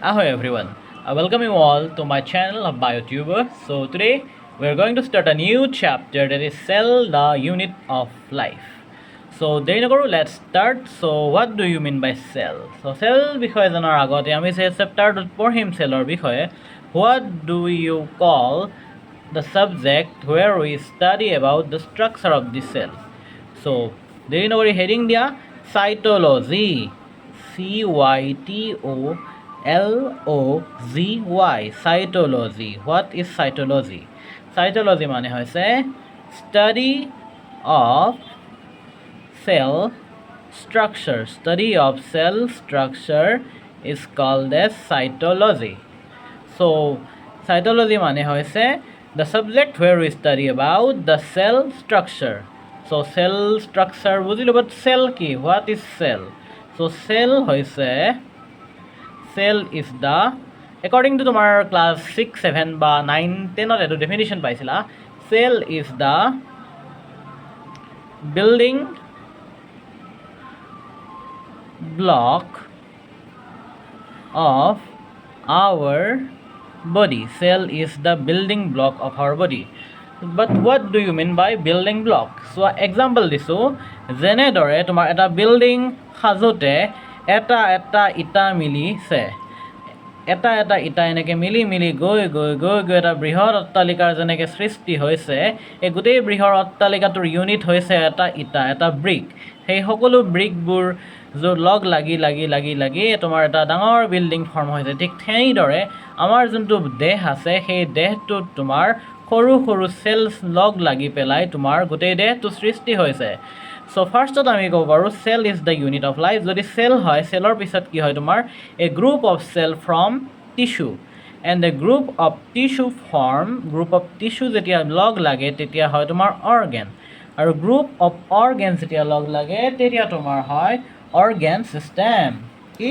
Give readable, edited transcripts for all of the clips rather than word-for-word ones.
Ahoy everyone, I welcome you all to my channel of BIOTUBER. So today we are going to start a new chapter that is cell, the unit of life. So Deinagoru, let's start. So what do you mean by cell? So cell বিষয়ে জানাৰ আগতে আমি সেই চেপ্টাৰটোত পঢ়িম চেলৰ বিষয়ে. What do you call the subject where we study about the structure of the cell? So Deinagoru heading দিয়া cytology. CYTOLOGY, cytology. What is cytology? Cytology মানে হৈছে study of cell structure. Study of cell structure is called as cytology. So cytology মানে হৈছে the subject where we study about the cell structure. So cell structure বুজিলো, but cell কি? What is cell? So cell হৈছে cell is the, according to তোমাৰ class 6, 7 বা 9, 10 এটো definition পাইছিলা. Cell is the building block of our body. Cell is the building block of our body. But what do you mean by building block? So example দিছো, যেনেদৰে তোমাৰ এটা building সাজোতে এটা এটা ইটা মিলিছে, এটা এটা ইটা এনেকৈ মিলি মিলি গৈ গৈ গৈ গৈ এটা বৃহৎ অট্টালিকাৰ যেনেকৈ সৃষ্টি হৈছে, এই গোটেই বৃহৎ অট্টালিকাটোৰ ইউনিট হৈছে এটা ইটা, এটা ব্ৰিক. সেই সকলো ব্ৰিকবোৰ লগ লাগি লাগি লাগি লাগি তোমাৰ এটা ডাঙৰ বিল্ডিং ফৰ্ম হৈছে. ঠিক সেইদৰে আমাৰ যোনটো দেহ আছে, সেই দেহটোত তোমাৰ সৰু সৰু চেলছ লগ লাগি পেলাই তোমাৰ গোটেই দেহটো সৃষ্টি হৈছে. So ফাৰ্ষ্টত আমি ক'ব পাৰোঁ cell is the unit of life. যদি cell হয়, cellৰ পিছত কি হয় তোমাৰ a group of cell from tissue, and the group of tissue যেতিয়া লগ লাগে তেতিয়া হয় তোমাৰ organ, আৰু group of organs যেতিয়া লগ লাগে তেতিয়া তোমাৰ হয় organ system. কি?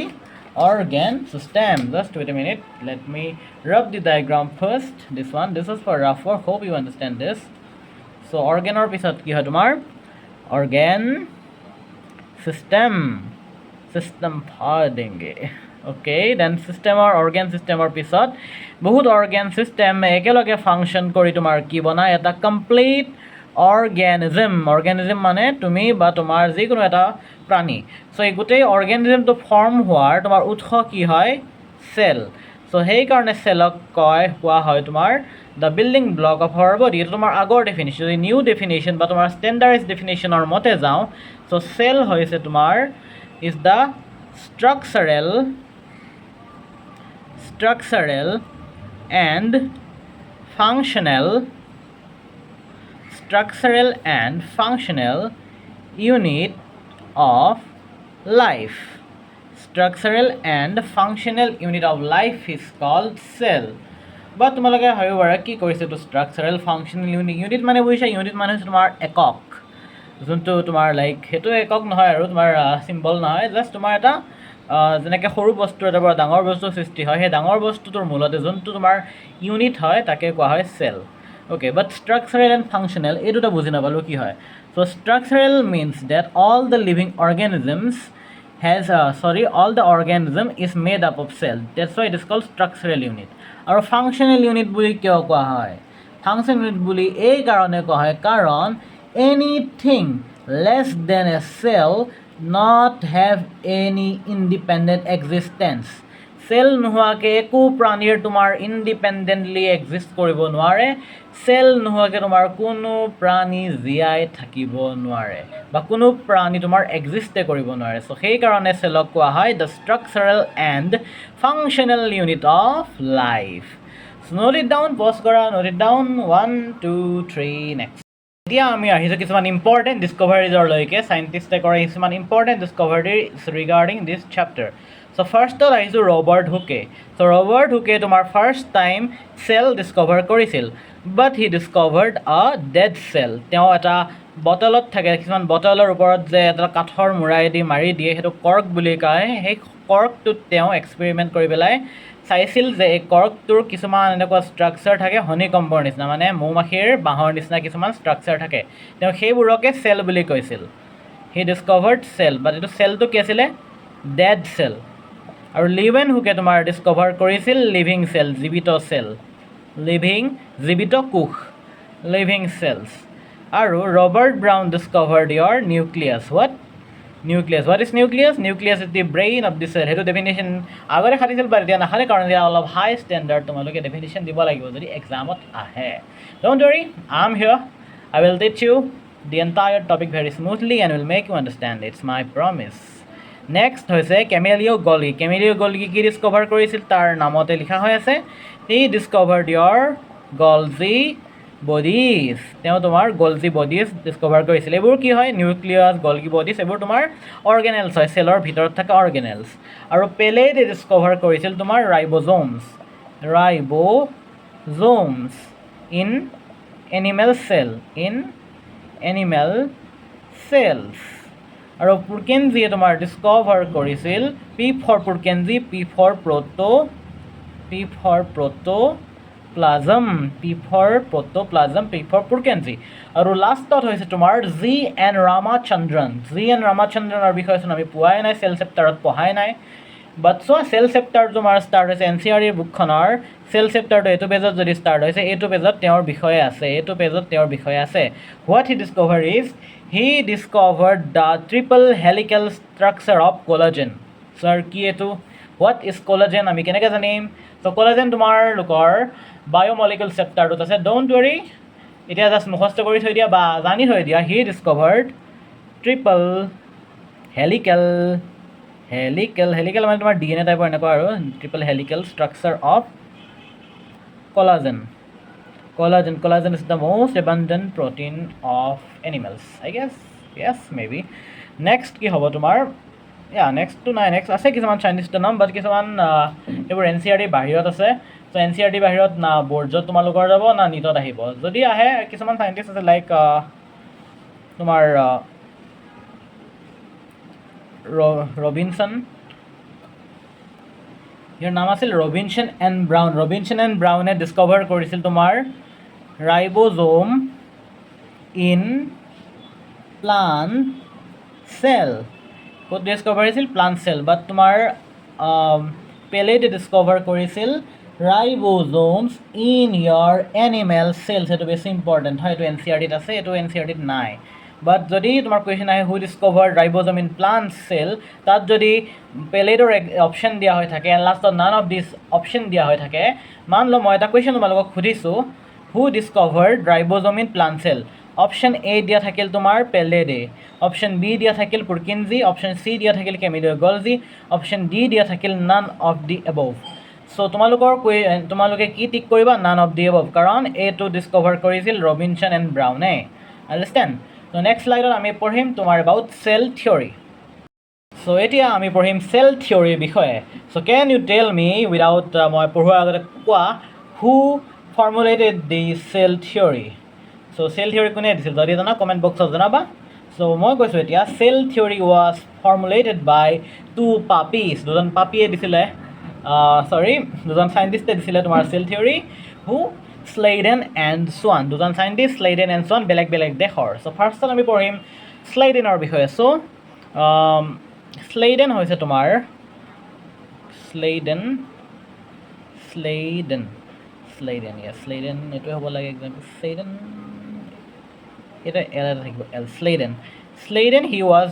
Organ system. Just wait a minute, let me rub the diagram first. This is for rough work, hope you understand this. So organৰ পিছত কি হয় তোমাৰ organ system ভাৰ দেংগে. Okay, then system or organ systemৰ পিছত বহুত organ system একেলগে function কৰি তোমাৰ কি বনায়, এটা কমপ্লিট organism মানে তুমি বা তোমাৰ যিকোনো এটা প্ৰাণী. চ' এই গোটেই অৰ্গেনিজমটো ফৰ্ম হোৱাৰ তোমাৰ উৎস কি হয়? চেল. চ' সেইকাৰণে চেলক কোৱা হয় তোমাৰ the building block of our body. এইটো তোমাৰ আগৰ ডেফিনেশ্যন. যদি নিউ ডেফিনেশ্যন বা তোমাৰ ষ্টেণ্ডাৰ্ডাইজ ডেফিনেশ্যনৰ মতে যাওঁ, চ' চেল হৈছে তোমাৰ is the structural and functional unit of life. Structural and functional unit of life is called cell. বা তোমালোকে ভাবিব পাৰা কি কৰিছে এইটো structural functional unit মানে বুজিছা? ইউনিট মানে হৈছে তোমাৰ একক, যোনটো তোমাৰ লাইক সেইটো একক নহয় আৰু তোমাৰ চিম্বল নহয়, জাষ্ট তোমাৰ এটা যেনেকৈ সৰু বস্তু এটাৰ পৰা ডাঙৰ বস্তু সৃষ্টি হয়, সেই ডাঙৰ বস্তুটোৰ মূলতে যোনটো তোমাৰ ইউনিট হয় তাকে কোৱা হয় cell. Okay, but structural and functional এই দুটা বুজি নাপালোঁ কি হয়. So structural means that all the organism is made up of cell. That's why it is called structural unit. আৰু functional unit বুলি কিয় কোৱা হয়? Functional unit বুলি এই কাৰণে কোৱা হয় কাৰণ anything less than a cell not have any independent existence. Cell নোহোৱাকৈ একো প্ৰাণীৰ তোমাৰ ইণ্ডিপেণ্ডেণ্টলি এক্সিষ্ট কৰিব নোৱাৰে. চেল নোহোৱাকৈ তোমাৰ কোনো প্ৰাণী জীয়াই থাকিব নোৱাৰে বা কোনো প্ৰাণী তোমাৰ এক্সিষ্টে কৰিব নোৱাৰে. চ' সেইকাৰণে চেলক কোৱা হয় the structural and functional unit of life. So' note it down, pause কৰা, নোট ইট ডাউন, 1 2 3 নেক্সট. এতিয়া আমি আহিছোঁ কিছুমান ইম্পৰ্টেণ্ট ডিস্কভাৰিজৰলৈকে. চাইণ্টিষ্টে কৰা কিছুমান important discoveries regarding this chapter. So' ফাৰ্ষ্টত আহিছোঁ ৰবাৰ্ট হুকে. চ' ৰবাৰ্ট হুকে তোমাৰ ফাৰ্ষ্ট টাইম চেল ডিস্কভাৰ কৰিছিল, but he discovered a dead cell. তেওঁ এটা বটলত থাকে, কিছুমান বটলৰ ওপৰত যে এটা কাঠৰ মূৰাইদি মাৰি দিয়ে, সেইটো কৰ্ক বুলি কয়. সেই কৰ্কটোত তেওঁ এক্সপেৰিমেণ্ট কৰি পেলাই চাইছিল যে এই কৰ্কটোৰ কিছুমান এনেকুৱা ষ্ট্ৰাকচাৰ থাকে হনিকম্বৰ নিচিনা, মানে মৌমাখিৰ বাঁহৰ নিচিনা কিছুমান ষ্ট্ৰাকচাৰ থাকে. তেওঁ সেইবোৰকে চেল বুলি কৈছিল. হি ডিস্কভাৰ্ড চেল, বাট এইটো চেলটো কি আছিলে? Dead cell. আৰু লিভেন হুকে তোমাৰ ডিস্কভাৰ কৰিছিল লিভিং চেল, জীৱিত চেল, জীৱিত কোষ, লিভিং চেলছ। আৰু ৰবাৰ্ট ব্ৰাউন ডিস্কভাৰ্ড ইয়ৰ nucleus. Nucleus. What is nucleus? Nucleus is the brain of the cell. সেইটো ডেফিনেশ্যন আগতে খাটিছিল বাৰু এতিয়া নাখালে, কাৰণ এতিয়া অলপ হাই ষ্টেণ্ডাৰ্ড তোমালোকে ডেফিনেশ্যন দিব লাগিব যদি এক্সামত আহে। Don't worry, I am here. I will teach you the entire topic very smoothly and will make you understand. It's my promise. Next হৈছে কেমেলিও গল্গি। কেমেলিও গল্গি কি ডিস্কভাৰ কৰিছিল তাৰ নামতে লিখা হৈ আছে, he discovered your Golgi bodies. তেওঁ তোমাৰ গলজি বডিজ ডিস্কভাৰ কৰিছিল। এইবোৰ কি হয়? নিউক্লিয়াছ, গলগি বডিজ, এইবোৰ তোমাৰ অৰ্গেনেলছ হয়, চেলৰ ভিতৰত থকা অৰ্গেনেলছ। আৰু পেলেডে ডিস্কভাৰ কৰিছিল তোমাৰ ৰাইবজোমছ ইন এনিমেল চেলছ। আৰু পুৰকেনজিয়ে তোমাৰ ডিস্কভাৰ কৰিছিল P for Purkinje, P for protoplasm, P for Purkinje. আৰু লাষ্টত হৈছে তোমাৰ জি এন ৰামাচন্দ্ৰনৰ বিষয়েচোন আমি পোৱাই নাই, চেল চেপ্টাৰত পঢ়াই নাই। বাট চোৱা, চেল চেপ্টাৰ তোমাৰ ষ্টাৰ্ট হৈছে NCERT বুকখনৰ চেল চেপ্টাৰটো এইটো পেজত যদি ষ্টাৰ্ট হৈছে, এইটো পেজত তেওঁৰ বিষয়ে আছে। What he Discover is, he discovered the triple helical structure of collagen. Sir কি এইটো? What is collagen? আমি কেনেকৈ জানিম? ত' কোলাজেন তোমালোকৰ বায়'মলিকুল চেপ্টাৰটোত আছে। ডোণ্ট ৱৰি, এতিয়া জাষ্ট মুখস্থ কৰি থৈ দিয়া বা জানি থৈ দিয়া, হি ডিস্কভাৰ্ড ট্ৰিপল হেলিকেল মানে তোমাৰ DNA টাইপৰ এনেকুৱা আৰু triple helical structure of collagen is the most abundant protein of animals, I guess. Yes, maybe. Next কি হ'ব তোমাৰ? নেক্সটটো নাই, নেক্সট আছে কিছুমান চাইণ্টিষ্টৰ নাম, বাট কিছুমান এইবোৰ NCERT বাহিৰত আছে। চ' NCERT বাহিৰত না বৰ্ডত তোমালোকৰ যাব না নীটত আহিব। যদি আহে কিছুমান চাইণ্টিষ্ট আছে লাইক তোমাৰ ৰবিনছন, ইয়াৰ নাম আছিল ৰবিনছন এণ্ড ব্ৰাউনে ডিস্কভাৰ কৰিছিল তোমাৰ ৰাইবজোম ইন প্লাণ্ট চেল। ক'ত ডিস্কভাৰ হৈছিল? Plant cell. বাট তোমাৰ পেলেডে ডিস্কভাৰ কৰিছিল ribosomes in your animal cells. সেইটো বেছি ইম্পৰ্টেণ্ট হয়, এইটো NCERTত আছে, এইটো NCERTত নাই। বাট যদি তোমাৰ কুৱেশ্যন আহে হু discovered ribosome in plant cell, তাত যদি পেলেডৰ অপশ্যন দিয়া হৈ থাকে, লাষ্টত নান অফ দিছ অপশ্যন দিয়া হৈ থাকে, মান ল মই এটা কুৱেশ্যন তোমালোকক সুধিছোঁ, who discovered ribosome in plant cell. Option A দিয়া থাকিল তোমাৰ পেলেডে, অপশ্যন বি দিয়া থাকিল পুৰকিনজি, অপশ্যন চি দিয়া থাকিল কেমিলিও গল্জি, অপশ্যন ডি দিয়া থাকিল নান অফ দি এবভ। চ' তোমালোকে কি টিক কৰিবা? নান অফ দি এবভ, কাৰণ এইটো ডিস্কভাৰ কৰিছিল ৰবিনছন এণ্ড ব্ৰাউনে। আণ্ডাৰষ্টেণ্ড? ত' নেক্সট স্লাইডত আমি পঢ়িম তোমাৰ এবাউট চেল থিয়ৰী। চ' এতিয়া আমি পঢ়িম চেল থিয়ৰীৰ বিষয়ে। চ' কেন ইউ টেল মি উইদাউট মই পঢ়োৱাৰ আগতে কোৱা, হু ফৰ্মুলেটেড দি চেল থিয়ৰী? চ' চেল থিয়ৰী কোনে দিছিল? যদি জানা কমেণ্ট বক্সত জনাবা। চ' মই কৈছোঁ এতিয়া, cell theory was formulated by two পাপিজ। দুজন পাপিয়ে দিছিলে, দুজন চাইণ্টিষ্টে দিছিলে তোমাৰ cell theory. Who? Schleiden and Schwann. দুজন চাইণ্টিষ্ট, স্লেইডেন এণ্ড সোৱান, বেলেগ বেলেগ দেশৰ। চ' ফাৰ্ষ্টত আমি পঢ়িম স্লেইডেনৰ বিষয়ে। চ' স্লেইডেন হৈছে তোমাৰ স্লেইডেন এইটোৱে হ'ব লাগে এক্সাম্পল। এটা এল এটা থাকিব, Schleiden he was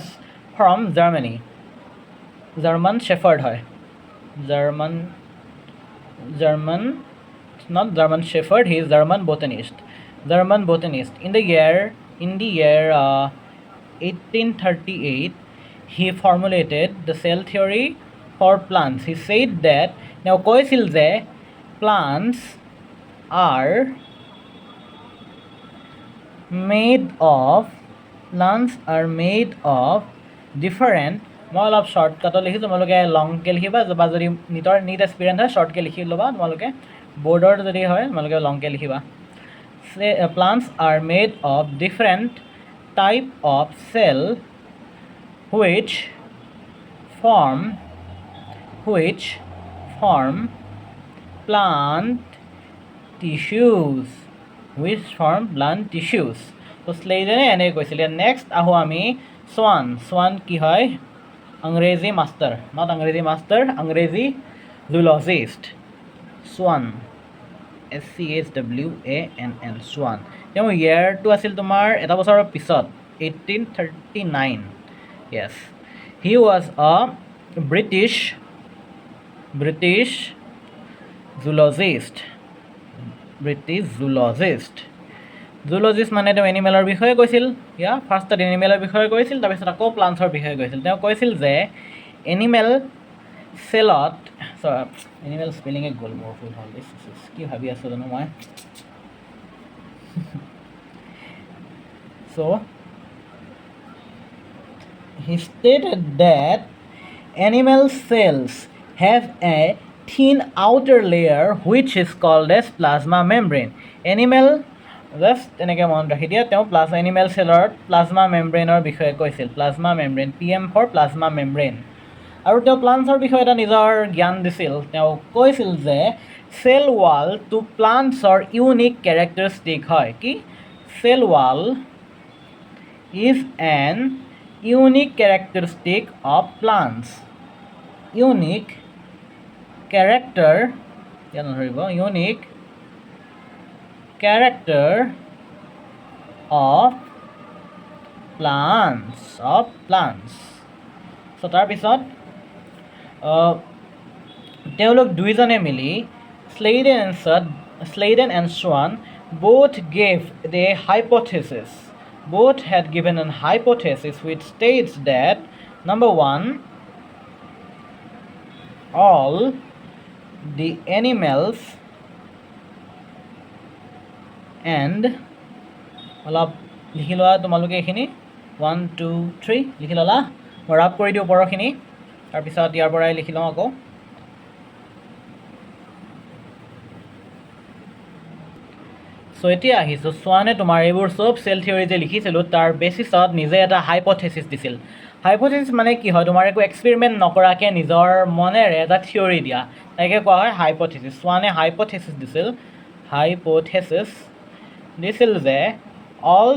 from Germany. German shepherd হয়, not German Shepherd, he is German botanist. In the year 1838, he formulated the cell theory for plants. He said that, now কৈছিল যে plants are made of different, মই অলপ শ্বৰ্টকাটত লিখিছোঁ, তোমালোকে লংকৈ লিখিবা, বা যদি নীট এক্সপিৰিয়েঞ্চ হয় শ্বৰ্টকৈ লিখি ল'বা। তোমালোকে বৰ্ডৰ যদি হয় তোমালোকে লংকৈ লিখিবা। Plants are made of different type of cell which form plant tissues. তো স্লেইডেনে এনেকৈ কৈছিলে। নেক্সট আহোঁ আমি সোৱান কি হয়? Angrezi master, not Angrezi master, Angrezi zoologist. Swan, SCHWANN, Swan. তেওঁ ইয়াৰটো আছিল তোমাৰ এটা বছৰৰ পিছত 1839. Yes, he was a British zoologist. জুলজিষ্ট মানে তেওঁ এনিমেলৰ বিষয়ে কৈছিল, ফাৰ্ষ্টত এনিমেলৰ বিষয়ে কৈছিল, তাৰপিছত আকৌ প্লাণ্টছৰ বিষয়ে কৈছিল। তেওঁ কৈছিল যে এনিমেল চেলত, এনিমেল স্পেলিঙে গ'ল মোৰ ভুল হ'ল, কি ভাবি আছোঁ জানো মই। So he stated that animal cells have a thin outer layer which is called as plasma membrane. Animal just এনেকৈ মনত ৰাখি দিয়া, তেওঁ এনিমেল চেলত প্লাজমা মেমব্ৰেইনৰ বিষয়ে কৈছিল। Plasma membrane, PM for plasma membrane. আৰু তেওঁ প্লাণ্টছৰ বিষয়ে এটা নিজৰ জ্ঞান দিছিল। তেওঁ কৈছিল যে চেল ৱাল টু প্লাণ্টছৰ ইউনিক কেৰেক্টাৰিষ্টিক হয়। কি? Cell wall is an unique characteristic of plants. Unique character, ইয়াত নধৰিব, unique character of plants. So তাৰপিছত তেওঁলোক দুইজনে মিলি Sladen and Swan both had given an hypothesis which states that number one, all the animals and অলপ লিখি লোৱা তোমালোকে এইখিনি 1 2 3 লিখি ল'লা। মই ৰাপ কৰি দিওঁ ওপৰৰখিনি, তাৰপিছত ইয়াৰ পৰাই লিখি লওঁ আকৌ। চ' এতিয়া আহিছোঁ, চোৱানে তোমাৰ এইবোৰ চব চেল থিয়ৰী যে লিখিছিলোঁ তাৰ বেচিছত নিজে এটা হাইপথেচিছ দিছিল। হাইপথেচিছ মানে কি হয়? তোমাৰ একো এক্সপেৰিমেণ্ট নকৰাকৈ নিজৰ মনেৰে এটা থিয়ৰী দিয়া, তাকে কোৱা হয় হাইপথেচিছ। চোৱানে হাইপথেচিছ দিছিল, দিছিল যে all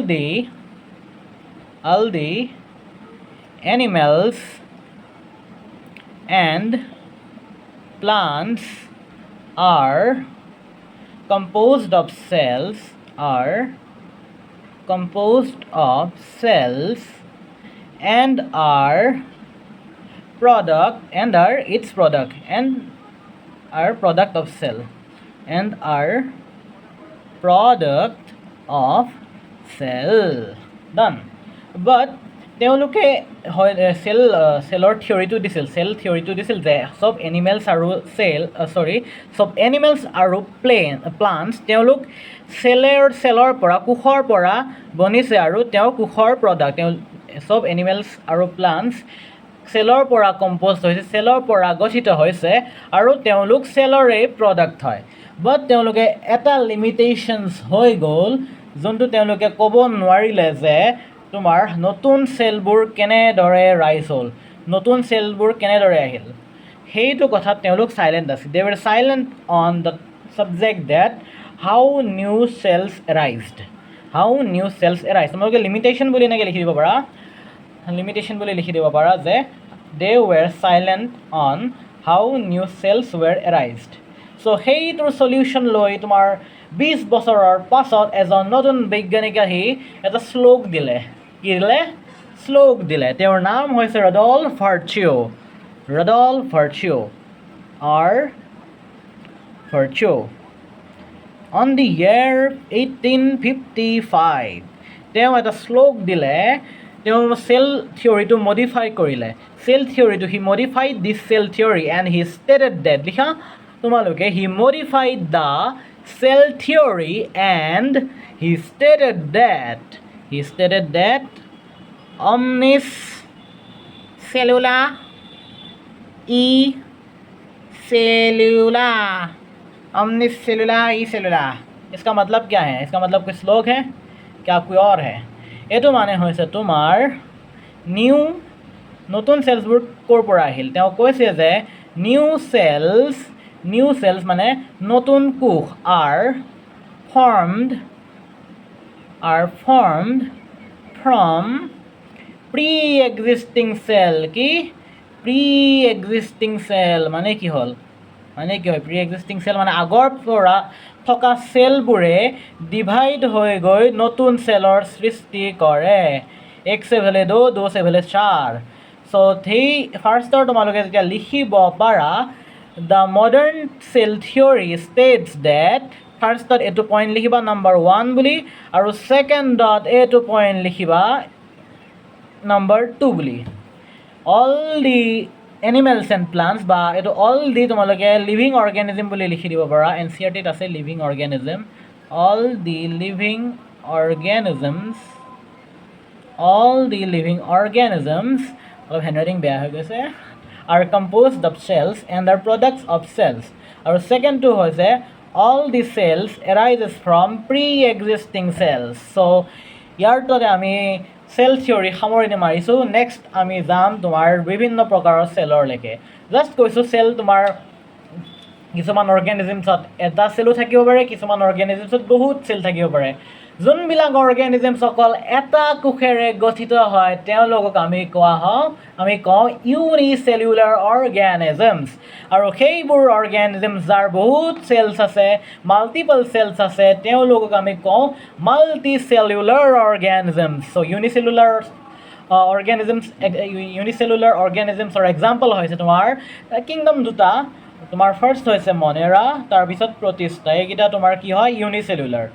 the animals and plants are composed of cells and are product of cell and are product of cell. Done. But তেওঁলোকে চেলৰ থিয়ৰিটো দিছিল যে চব এনিমেলছ আৰু প্লাণ্টছ তেওঁলোক চেলৰ পৰা, কোষৰ পৰা বনিছে আৰু তেওঁ কোষৰ প্ৰডাক্ট। চব এনিমেলছ আৰু প্লাণ্টছ চেলৰ পৰা কম্প'জ হৈছে, চেলৰ পৰা গঠিত হৈছে আৰু তেওঁলোক চেলৰে প্ৰডাক্ট হয়। বাট তেওঁলোকে এটা লিমিটেশ্যনছ হৈ গ'ল, যোনটো তেওঁলোকে ক'ব নোৱাৰিলে যে তোমাৰ নতুন চেলবোৰ কেনেদৰে ৰাইজ হ'ল, নতুন চেলবোৰ কেনেদৰে আহিল। সেইটো কথাত তেওঁলোক চাইলেণ্ট আছিল। They were silent on the subject that how new cells arised. তোমালোকে লিমিটেশ্যন বুলি এনেকৈ লিখি দিব পাৰা, যে they were silent on how new cells were arised. So' সেইটোৰ চলিউশ্যন লৈ তোমাৰ 20 বছৰৰ পাছত এজন নতুন বৈজ্ঞানিক আহি এটা শ্লোক দিলে। কি দিলে? শ্লোক দিলে। তেওঁৰ নাম হৈছে ৰডল্ফ ভাৰ্চিউ। অন দি ইয়েৰ 1855 তেওঁ এটা শ্লোক দিলে। তেওঁ চেল থিয়ৰিটো মডিফাই কৰিলে। He modified this cell theory and he stated that, লিখা তোমালোকে, he modified the cell theory and he stated that omnis cellula e cellula। इसका मतलब क्या है? इसका मतलब कोई श्लोक है क्या, कोई और है? এইটো মানে হৈছে তোমাৰ নতুন চেলছবোৰ ক'ৰ পৰা আহিল। তেওঁ কৈছে যে নিউ চেলছ মানে নতুন কোষ are formed from pre-existing cell। কি? প্ৰি এক্সিষ্টিং চেল মানে কি হ'ল মানে কি হয় প্ৰি এক্সিষ্টিং চেল মানে আগৰ পৰা থকা চেলবোৰে ডিভাইড হৈ গৈ নতুন চেলৰ সৃষ্টি কৰে এক से भले दो दो से भले चार सो সেই ফাৰ্ষ্টৰ তোমালোকে যেতিয়া লিখিব পাৰা the modern cell theory states that ফাৰ্ষ্টত এইটো পইণ্ট লিখিবা নাম্বাৰ 1 বুলি আৰু ছেকেণ্ডত এইটো পইণ্ট লিখিবা নাম্বাৰ 2 বুলি all the animals and plants বা এইটো অল দি তোমালোকে লিভিং অৰ্গেনিজম বুলি লিখি দিব পাৰা NCERT-ত আছে living organism all the living organisms all the living organisms of handwriting বেয়া হৈ গৈছে are composed of cells and are products of cells আৰু second to হৈছে all the cells arises from pre-existing cells so ইয়াৰ ততে আমি cell theory সামৰণি মাৰিছোঁ next আমি যাম তোমাৰ বিভিন্ন প্ৰকাৰৰ সেলৰ লেকে জাষ্ট কৈছোঁ সেল তোমাৰ কিছুমান অৰ্গেনিজমছত এটা সেলো থাকিব পাৰে কিছুমান অৰ্গেনিজমছত বহুত সেল থাকিব পাৰে যোনবিলাক অৰ্গেনিজমছ অকল এটা কোষেৰে গঠিত হয় তেওঁলোকক আমি কওঁ ইউনিচেলুলাৰ অৰ্গেনিজমছ আৰু সেইবোৰ অৰ্গেনিজমছ যাৰ বহুত চেলছ আছে মাল্টিপল চেলছ আছে তেওঁলোকক আমি কওঁ মাল্টিচেলুলাৰ অৰ্গেনিজমছ চ' ইউনিচেলুলাৰ অৰ্গেনিজমছৰ এক্সাম্পল হৈছে তোমাৰ কিংডম দুটা তোমাৰ ফাৰ্ষ্ট হৈছে মনেৰা তাৰপিছত প্ৰটিষ্টা এইকেইটা তোমাৰ কি হয় ইউনিচেলুলাৰ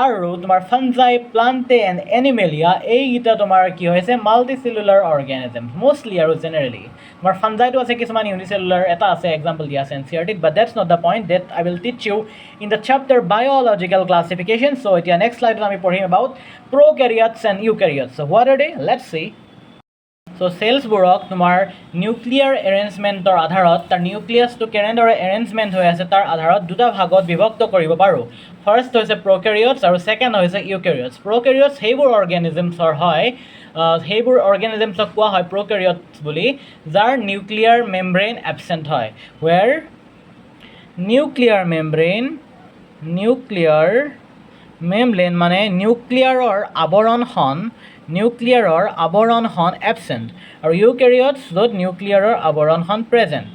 আৰু তোমাৰ ফাঞ্জাই প্লান্টে এণ্ড এনিমেলিয়া এইকেইটা তোমাৰ কি হৈছে মাল্টিচেলুলাৰ অৰ্গেনিজম মোষ্টলি আৰু জেনেৰেলি তোমাৰ ফাঞ্জাইটো আছে কিছুমান ইউনিচেলুলাৰ এটা আছে এক্সাম্পল দিয়া আছে NCERT-ত but that's not the point that I will teach you in the chapter biological classification so' এতিয়া নেক্সট শ্লাইডত আমি পঢ়িম about prokaryotes and eukaryotes so' what are they let's see so' চেলছবোৰক তোমাৰ নিউক্লিয়াৰ এৰেঞ্জমেণ্টৰ আধাৰত তাৰ নিউক্লিয়াছটো কেনেদৰে এৰেঞ্জমেণ্ট হৈ আছে তাৰ আধাৰত দুটা ভাগত বিভক্ত কৰিব পাৰোঁ ফাৰ্ষ্ট হৈছে প্ৰ'কেৰিয়টছ আৰু ছেকেণ্ড হৈছে ইউকেৰিয়টছ প্ৰ'কেৰিয়টছ সেইবোৰ অৰ্গেনিজমছৰ হয় সেইবোৰ অৰ্গেনিজমছক কোৱা হয় প্ৰ'কেৰিয়টছ বুলি যাৰ নিউক্লিয়াৰ মেমব্ৰেইন এবচেণ্ট হয় ৱেৰ নিউক্লিয়াৰ মেমব্ৰেইন মানে নিউক্লিয়াৰৰ আৱৰণখন এবচেণ্ট আৰু ইউকেৰিয়টছ য'ত নিউক্লিয়াৰৰ আৱৰণখন প্ৰেজেণ্ট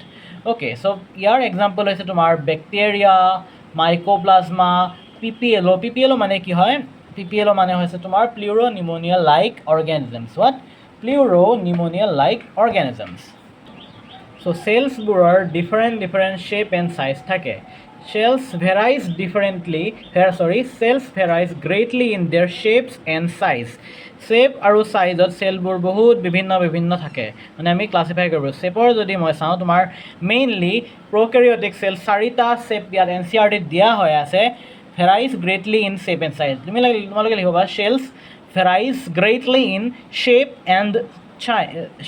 অ'কে চ' ইয়াৰ এক্সাম্পল হৈছে তোমাৰ বেক্টেৰিয়া মাইকোপ্লাজমা PPLO মানে কি হয় PPLO মানে হৈছে তোমাৰ pleuropneumonia like organisms pleuropneumonia like organisms so' চেলছবোৰৰ ডিফাৰেণ্ট শ্বেপ এণ্ড চাইজ থাকে cells varies greatly in their shapes and size shape আৰু সাইজত সেলবোৰ বহুত বিভিন্ন থাকে মানে আমি ক্লাসিফাই কৰিব শেপৰ যদি মই চাওঁ তোমাৰ মেইনলি প্ৰ'কেৰিয়টিক সেল চাৰিটা শেপ ইয়াত NCERT-ত দিয়া হৈ আছে varies greatly in shape and size তোমালোকে লিখিবা cells varies greatly in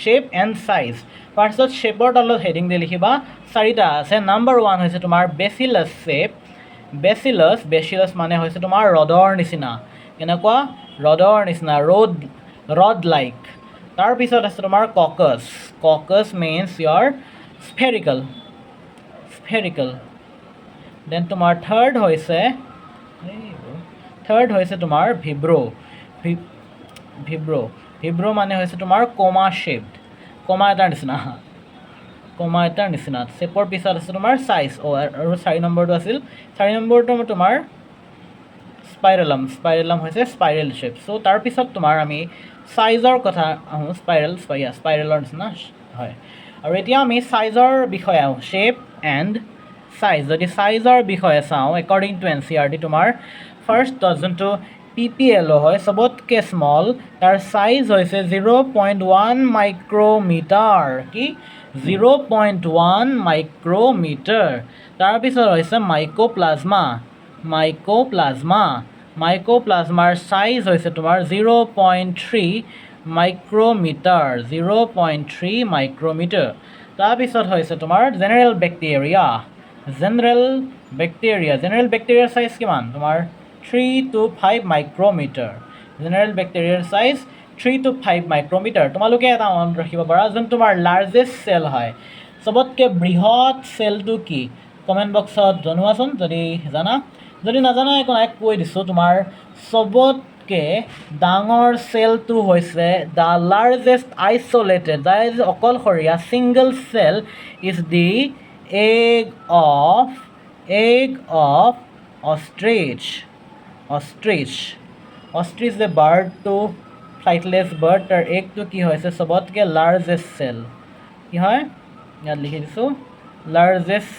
shape and size ফাৰ্ষ্টত শেপৰ তলত হেডিং দি লিখিবা চাৰিটা আছে নাম্বাৰ 1 হৈছে তোমাৰ বেচিলাছ শেপ বেচিলাছ মানে হৈছে তোমাৰ ৰডৰ নিচিনা কেনেকুৱা ৰডৰ নিচিনা ৰড লাইক তাৰপিছত আছে তোমাৰ ককাছ means your spherical দেন তোমাৰ থাৰ্ড হৈছে তোমাৰ ভিব্ৰো মানে হৈছে তোমাৰ কমা এটাৰ নিচিনা শেপৰ পিছত আছে তোমাৰ সাইজ আৰু 4 নম্বৰটো আছিল 4 নম্বৰটো তোমাৰ স্পাইৰেলাম হৈছে স্পাইৰেল শেপ চ' তাৰপিছত তোমাৰ আমি সাইজৰ কথা আহোঁ স্পাইৰেলৰ নিচিনা হয় আৰু এতিয়া আমি সাইজৰ বিষয়ে আহোঁ শেপ এণ্ড সাইজ যদি সাইজৰ বিষয়ে চাওঁ একৰ্ডিং টু NCERT তোমাৰ ফাৰ্ষ্ট যোনটো PPLO হয় সবতকে স্মল তাৰ সাইজ হৈছে 0.1 মাইক্ৰমিটাৰ কি 0.1 মাইক্ৰমিটাৰ তাৰপিছত হৈছে মাইকোপ্লাজমাৰ সাইজ হৈছে তোমাৰ 0.3 মাইক্ৰমিটাৰ তাৰপিছত হৈছে তোমাৰ জেনেৰেল বেক্টেৰিয়াৰ সাইজ কিমান তোমাৰ 3 to 5 মাইক্ৰমিটাৰ জেনেৰেল বেক্টেৰিয়াৰ সাইজ 3 to 5 মাইক্ৰমিটাৰ তোমালোকে এটা মনত ৰাখিব পাৰা যোন তোমাৰ লাৰ্জেষ্ট সেল হয় সবতকে বৃহৎ সেলটো কি কমেণ্ট বক্সত জনোৱাচোন যদি জানা যদি নাজানা একো নাই কৈ দিছোঁ তোমাৰ সবতকে চবতকে ডাঙৰ চেলটো হৈছে the largest isolated, that is অকলশৰীয়া single cell is the egg of ostrich. Ostrich the bird to flightless bird, তাৰ এগটো কি হৈছে চবতকে লাৰ্জেষ্ট চেল, কি হয় ইয়াত লিখি দিছোঁ লাৰ্জেষ্ট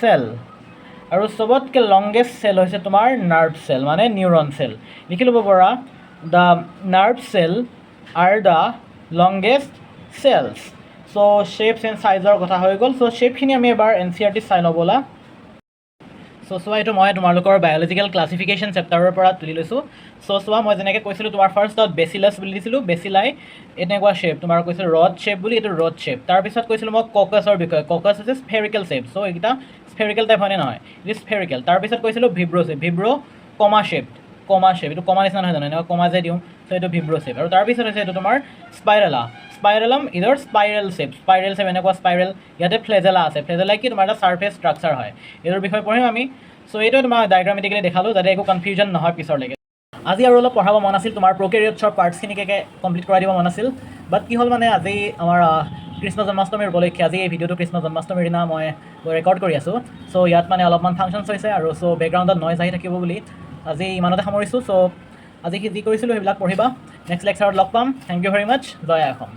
চেল। আৰু চবতকে লংগেষ্ট চেল হৈছে তোমাৰ নাৰ্ভ চেল মানে নিউৰন চেল। লিখি ল'ব পৰা the nerve cell are the longest cells. So' shapes and চাইজৰ কথা হৈ গ'ল। চ' শ্বেপখিনি আমি এবাৰ NCERT চাই ল'ব ব'লা। চ' চোৱা, এইটো মই তোমালোকৰ বায়'লজিকেল ক্লাছিফিকেশ্যন চেপ্টাৰৰ পৰা তুলি লৈছোঁ। চ' চোৱা, মই যেনেকৈ কৈছিলোঁ তোমাৰ ফাৰ্ষ্টত বেচিলাছ বুলি দিছিলোঁ, বেচিলাই এনেকুৱা শ্বেপ, তোমাৰ কৈছিলোঁ ৰড শ্বেপ বুলি, এইটো ৰড শ্বেপ। তাৰপিছত কৈছিলোঁ মই ককাছৰ বিষয়ে, ককাছ হৈছে স্ফেৰিকেল শ্বেপ। চ' এইকেইটা স্ফেৰিকেল টাইপ হয়নে নহয়, ইট স্ফেৰিকেল। তাৰপিছত কৈছিলোঁ ভিব্ৰ শ্বেপ, ভিব্ৰ কমা শ্বেপ, এইটো কমা নিচিনা নহয় জানো, এনেকুৱা কমা যে দিওঁ, চ' এইটো ভিব্ৰ শ্বেপ। আৰু তাৰপিছত হৈছে এইটো তোমাৰ স্পাইৰেলাম ইদৰ স্পাইৰেল শ্বেপ এনেকুৱা স্পাইৰেল। ইয়াতে ফ্লেজেলা আছে, ফ্লেজেলা কি তোমাৰ এটা ছাৰ্ফেচ ষ্ট্ৰাকচাৰ হয়, এইটোৰ বিষয়ে পঢ়িম আমি। চ' এইটোৱে তোমাক ডায়গ্ৰামেটিকেলি দেখালোঁ যাতে একো কনফিউজন নহয় পিছৰলৈকে। আজি আৰু অলপ পঢ়াব মন আছিল, তোমাৰ প্ৰকেৰিয়টছৰ পাৰ্টছখিনিকে কমপ্লিট কৰাই দিব মন আছিল, বাট কি হ'ল মানে আজি আমাৰ কৃষ্ণ জন্মাষ্টমীৰ উপলক্ষে, আজি এই ভিডিঅ'টো কৃষ্ণ জন্মাষ্টমীৰ দিনা মই ৰেকৰ্ড কৰি আছোঁ। চ' ইয়াত মানে অলপমান ফাংচনছ হৈছে আৰু চ' বেকগ্ৰাউণ্ডত নইজ আহি থাকিব বুলি আজি ইমানতে সামৰিছোঁ। চ' আজি যি কৰিছিলোঁ সেইবিলাক পঢ়িবা, নেক্সট লেকচাৰত লগ পাম। থেংক ইউ ভেৰি মাছ, জয় অসম।